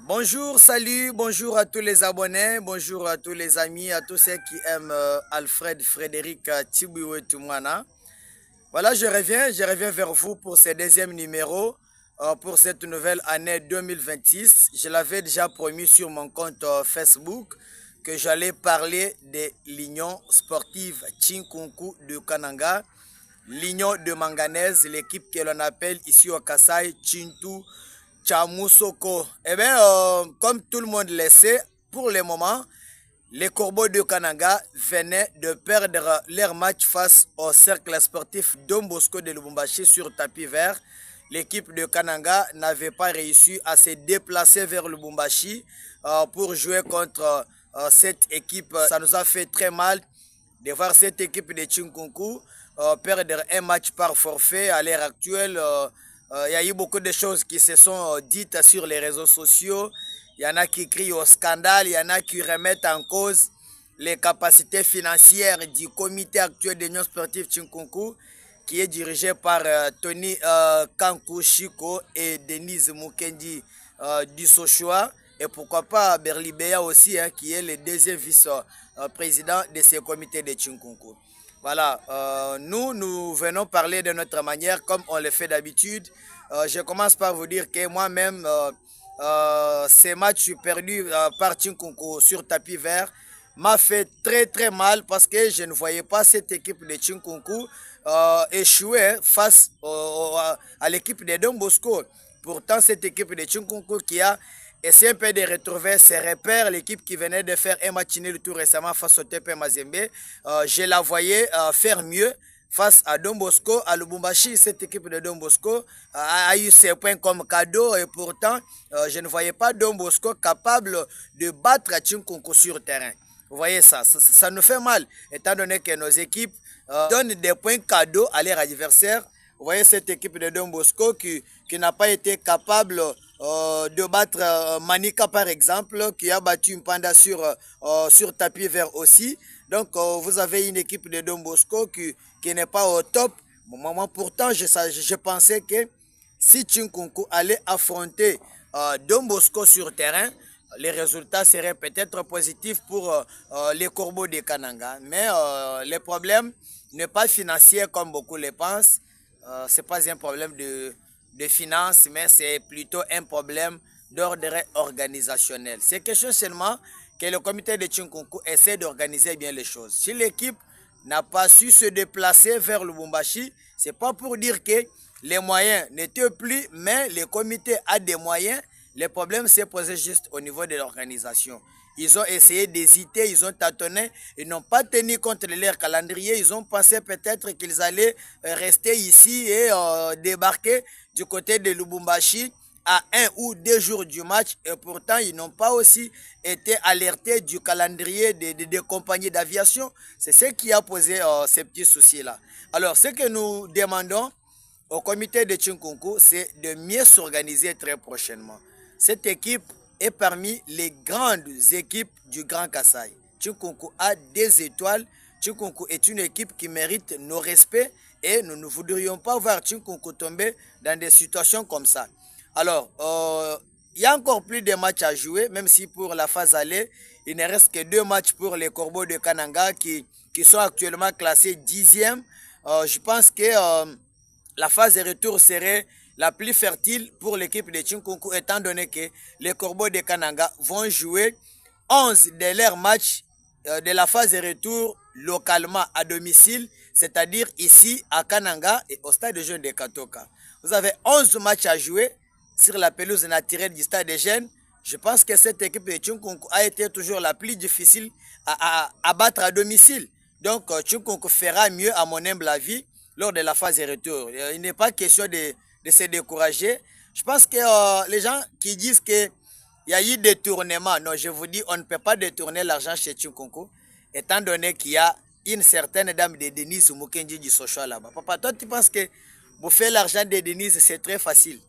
Bonjour, salut, bonjour à tous les abonnés, bonjour à tous les amis, à tous ceux qui aiment Alfred Frédéric Tibuwe Toumana. Voilà, je reviens vers vous pour ce deuxième numéro pour cette nouvelle année 2026. Je l'avais déjà promis sur mon compte Facebook que j'allais parler de l'Union sportive Chinkunku de Kananga, l'Union de Manganèse, l'équipe que l'on appelle ici au Kassai Chintu Chamusoko. Eh bien, comme tout le monde le sait, pour le moment, les Corbeaux de Kananga venaient de perdre leur match face au cercle sportif Don Bosco de Lubumbashi sur tapis vert. L'équipe de Kananga n'avait pas réussi à se déplacer vers Lubumbashi pour jouer contre cette équipe. Ça nous a fait très mal de voir cette équipe de Chinkunku perdre un match par forfait à l'heure actuelle. Il y a eu beaucoup de choses qui se sont dites sur les réseaux sociaux. Il y en a qui crient au scandale, il y en a qui remettent en cause les capacités financières du comité actuel de l'Union sportive Chinkunku, qui est dirigé par Tony Kankushiko et Denise Mukendi du Sochoa. Et pourquoi pas Berlibeya aussi, hein, qui est le deuxième vice-président de ce comité de Chinkunku. Voilà, nous venons parler de notre manière comme on le fait d'habitude. Je commence par vous dire que moi-même, ces matchs perdus par Chinkunku sur tapis vert m'a fait très très mal parce que je ne voyais pas cette équipe de Chinkunku échouer face à l'équipe de Don Bosco. Pourtant, cette équipe de Chinkunku qui a essayé un peu de retrouver ses repères, l'équipe qui venait de faire un match nul tout récemment face au TP Mazembe, je la voyais faire mieux face à Don Bosco, à Lubumbashi. Cette équipe de Don Bosco a eu ses points comme cadeau et pourtant, je ne voyais pas Don Bosco capable de battre Chinkunku sur terrain. Vous voyez ça nous fait mal, étant donné que nos équipes donnent des points cadeaux à leurs adversaires. Vous voyez cette équipe de Don Bosco qui n'a pas été capable de battre Manika par exemple, qui a battu Mpanda sur tapis vert aussi. Donc vous avez une équipe de Don Bosco qui n'est pas au top. Bon, pourtant, je pensais que si Chinkunku allait affronter Don Bosco sur terrain, les résultats seraient peut-être positifs pour les Corbeaux de Kananga. Mais le problème n'est pas financier comme beaucoup le pensent. Ce n'est pas un problème de finances, mais c'est plutôt un problème d'ordre organisationnel. C'est quelque chose seulement que le comité de Chinkunku essaie d'organiser bien les choses. Si l'équipe n'a pas su se déplacer vers Lubumbashi, ce n'est pas pour dire que les moyens n'étaient plus, mais le comité a des moyens. Le problème s'est posé juste au niveau de l'organisation. Ils ont essayé d'hésiter, ils ont tâtonné, ils n'ont pas tenu compte de leur calendrier. Ils ont pensé peut-être qu'ils allaient rester ici et débarquer du côté de Lubumbashi à 1 ou 2 jours du match. Et pourtant, ils n'ont pas aussi été alertés du calendrier des compagnies d'aviation. C'est ce qui a posé ces petits soucis-là. Alors, ce que nous demandons au comité de Chinkunku, c'est de mieux s'organiser très prochainement. Cette équipe est parmi les grandes équipes du Grand Kassai. Chinkunku a des étoiles. Chinkunku est une équipe qui mérite nos respects et nous ne voudrions pas voir Chinkunku tomber dans des situations comme ça. Alors, il y a encore plus de matchs à jouer, même si pour la phase aller, il ne reste que 2 matchs pour les Corbeaux de Kananga qui sont actuellement classés 10e. Je pense que la phase de retour serait la plus fertile pour l'équipe de Chinkunku, étant donné que les Corbeaux de Kananga vont jouer 11 de leurs matchs de la phase de retour localement à domicile, c'est-à-dire ici à Kananga et au stade de jeunes de Katoka. Vous avez 11 matchs à jouer sur la pelouse naturelle du stade de jeunes. Je pense que cette équipe de Chinkunku a été toujours la plus difficile à battre à domicile. Donc Chinkunku fera mieux à mon humble avis lors de la phase de retour. Il n'est pas question de se décourager. Je pense que les gens qui disent qu'il y a eu des détournement, non, je vous dis, on ne peut pas détourner l'argent chez Chinkunku, étant donné qu'il y a une certaine dame de Denise Mukendi du Sochoa là-bas. Papa, toi, tu penses que bouffer l'argent de Denise, c'est très facile.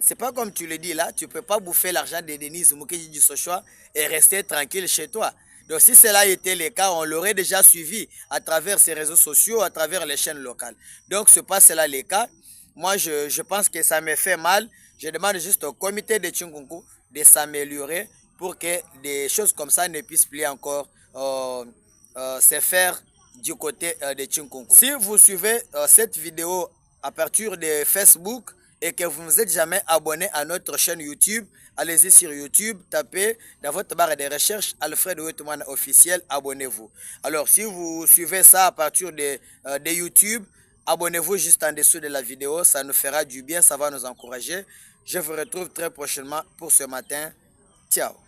C'est pas comme tu le dis là, tu ne peux pas bouffer l'argent de Denise Mukendi du Sochoa et rester tranquille chez toi. Donc si cela était le cas, on l'aurait déjà suivi à travers ces réseaux sociaux, à travers les chaînes locales. Donc ce n'est pas cela le cas. Moi, je pense que ça me fait mal. Je demande juste au comité de Tchinkunku de s'améliorer pour que des choses comme ça ne puissent plus encore se faire du côté de Tchinkunku. Si vous suivez cette vidéo à partir de Facebook et que vous ne vous êtes jamais abonné à notre chaîne YouTube, allez-y sur YouTube, tapez dans votre barre de recherche Alfred Ouettoumana officiel, abonnez-vous. Alors si vous suivez ça à partir de YouTube, abonnez-vous juste en dessous de la vidéo, ça nous fera du bien, ça va nous encourager. Je vous retrouve très prochainement pour ce matin. Ciao.